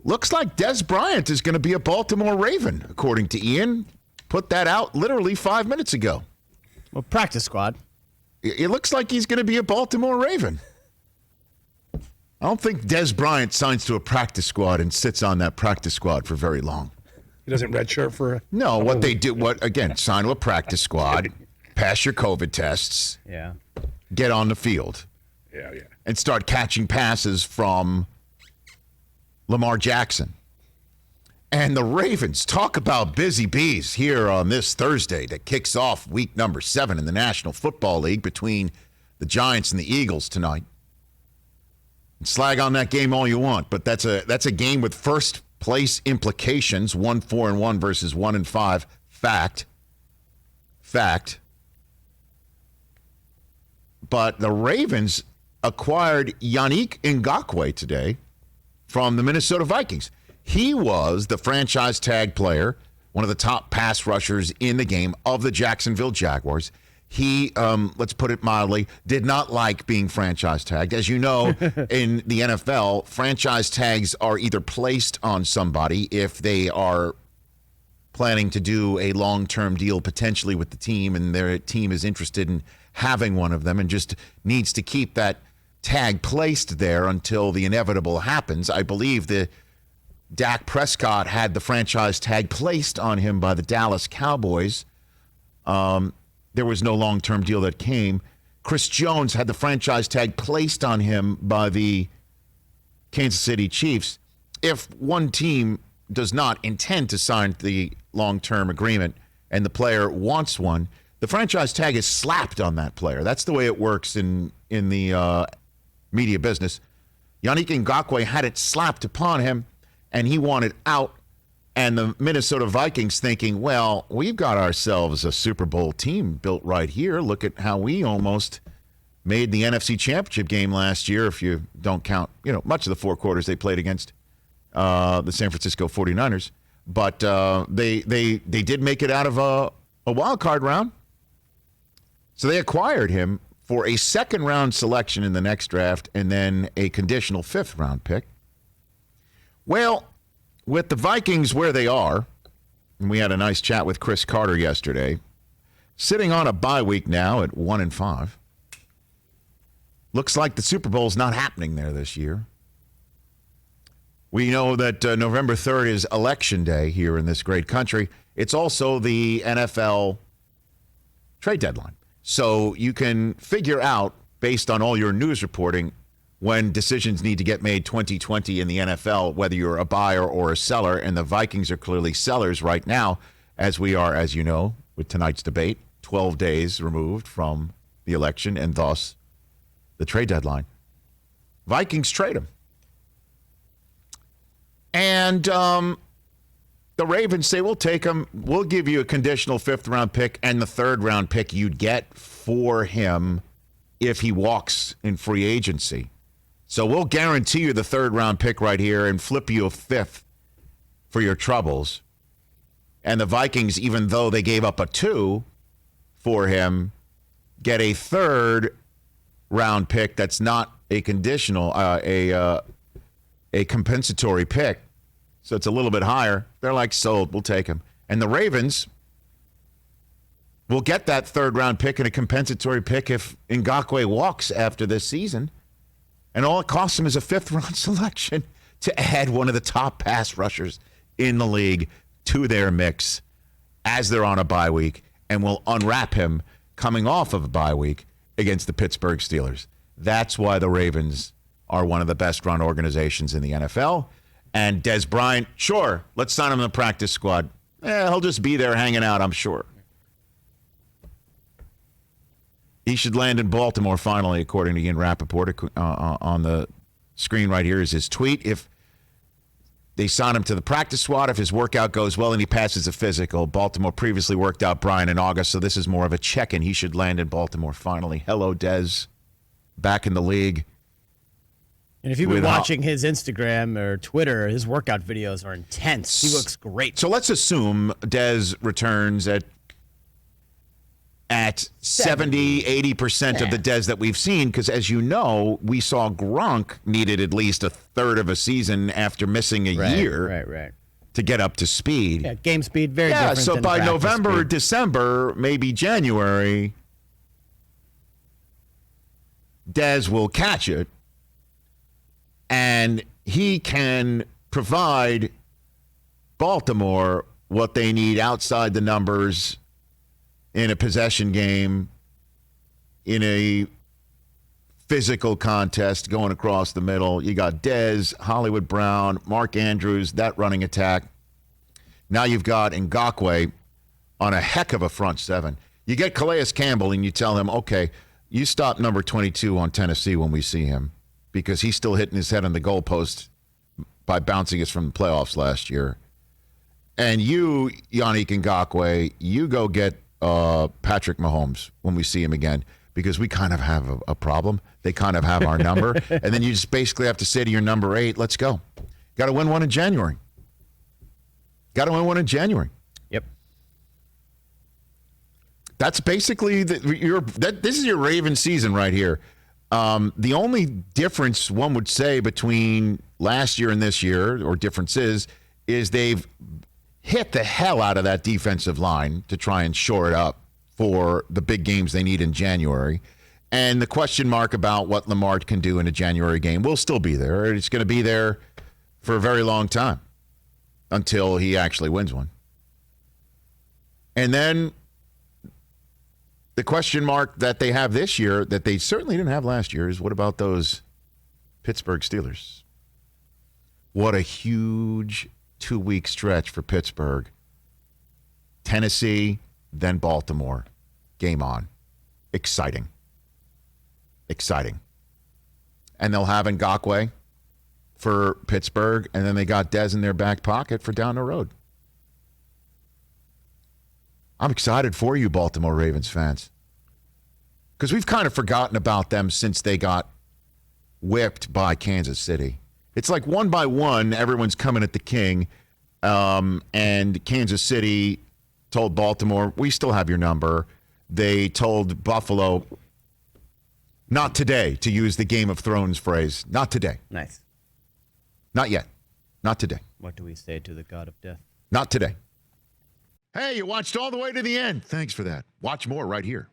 Looks like Dez Bryant is going to be a Baltimore Raven, according to Ian. Put that out literally 5 minutes ago. Well, practice squad. It looks like he's going to be a Baltimore Raven. I don't think Dez Bryant signs to a practice squad and sits on that practice squad for very long. He doesn't redshirt for No, what they do, sign to a practice squad, pass your COVID tests, get on the field, and start catching passes from Lamar Jackson. And the Ravens, talk about busy bees here on this Thursday that kicks off week number 7 in the National Football League between the Giants and the Eagles tonight. Slag on that game all you want, but that's a game with first place implications. 1-4-1 versus 1-5. Fact. But the Ravens acquired Yanick Ngakoue today from the Minnesota Vikings. He was the franchise tag player, one of the top pass rushers in the game of the Jacksonville Jaguars. He, let's put it mildly, did not like being franchise tagged. As you know, in the NFL, franchise tags are either placed on somebody if they are planning to do a long-term deal potentially with the team and their team is interested in having one of them and just needs to keep that tag placed there until the inevitable happens. I believe the Dak Prescott had the franchise tag placed on him by the Dallas Cowboys. There was no long-term deal that came. Chris Jones had the franchise tag placed on him by the Kansas City Chiefs. If one team does not intend to sign the long-term agreement and the player wants one, the franchise tag is slapped on that player. That's the way it works in the media business. Yanick Ngakoue had it slapped upon him, and he wanted out. And the Minnesota Vikings thinking, well, we've got ourselves a Super Bowl team built right here. Look at how we almost made the NFC Championship game last year, if you don't count, much of the 4 quarters they played against the San Francisco 49ers. But they did make it out of a wild card round. So they acquired him for a second-round selection in the next draft and then a conditional 5th-round pick. Well, with the Vikings where they are, and we had a nice chat with Chris Carter yesterday, sitting on a bye week now at 1-5. Looks like the Super Bowl's not happening there this year. We know that November 3rd is Election Day here in this great country. It's also the NFL trade deadline. So you can figure out, based on all your news reporting, when decisions need to get made 2020 in the NFL, whether you're a buyer or a seller, and the Vikings are clearly sellers right now, as we are, as you know, with tonight's debate, 12 days removed from the election and thus the trade deadline. Vikings trade him. And the Ravens say, we'll take him. We'll give you a conditional 5th-round pick and the 3rd-round pick you'd get for him if he walks in free agency. So we'll guarantee you the 3rd-round pick right here and flip you a 5th for your troubles. And the Vikings, even though they gave up a 2 for him, get a 3rd-round pick that's not a conditional, a compensatory pick. So it's a little bit higher. They're like, sold, we'll take him. And the Ravens will get that 3rd-round pick and a compensatory pick if Ngakoue walks after this season. And all it costs them is a 5th-round selection to add one of the top pass rushers in the league to their mix as they're on a bye week, and will unwrap him coming off of a bye week against the Pittsburgh Steelers. That's why the Ravens are one of the best-run organizations in the NFL. And Dez Bryant, sure, let's sign him in the practice squad. He'll just be there hanging out, I'm sure. He should land in Baltimore finally, according to Ian Rappaport. On the screen right here is his tweet. If they sign him to the practice squad, if his workout goes well and he passes a physical, Baltimore previously worked out Bryant in August, so this is more of a check-in. He should land in Baltimore finally. Hello, Dez. Back in the league. And if you've been watching his Instagram or Twitter, his workout videos are intense. He looks great. So let's assume Dez returns at at 70, 80% of the Dez that we've seen, because as you know, we saw Gronk needed at least a third of a season after missing a year Right. to get up to speed. Yeah, game speed, very different. So than by practice November, speed. December, maybe January, Dez will catch it, and he can provide Baltimore what they need outside the numbers in a possession game, in a physical contest going across the middle. You got Dez, Hollywood Brown, Mark Andrews, that running attack. Now you've got Ngakoue on a heck of a front seven. You get Calais Campbell and you tell him, okay, you stop number 22 on Tennessee when we see him, because he's still hitting his head on the goalpost by bouncing us from the playoffs last year. And you, Yanick Ngakoue, you go get Patrick Mahomes when we see him again, because we kind of have a problem. They kind of have our number. And then you just basically have to say to your number 8, let's go. Got to win one in January. Yep. That's basically this is your Ravens season right here. The only difference one would say between last year and this year, or differences, is they've hit the hell out of that defensive line to try and shore it up for the big games they need in January. And the question mark about what Lamar can do in a January game will still be there. It's going to be there for a very long time until he actually wins one. And then the question mark that they have this year that they certainly didn't have last year is, what about those Pittsburgh Steelers? What a huge 2-week stretch for Pittsburgh. Tennessee, then Baltimore. Game on. Exciting. And they'll have Ngakoue for Pittsburgh, and then they got Dez in their back pocket for down the road. I'm excited for you, Baltimore Ravens fans, because we've kind of forgotten about them since they got whipped by Kansas City. It's like one by one, everyone's coming at the king, and Kansas City told Baltimore, we still have your number. They told Buffalo, not today, to use the Game of Thrones phrase. Not today. Nice. Not yet. Not today. What do we say to the god of death? Not today. Hey, you watched all the way to the end. Thanks for that. Watch more right here.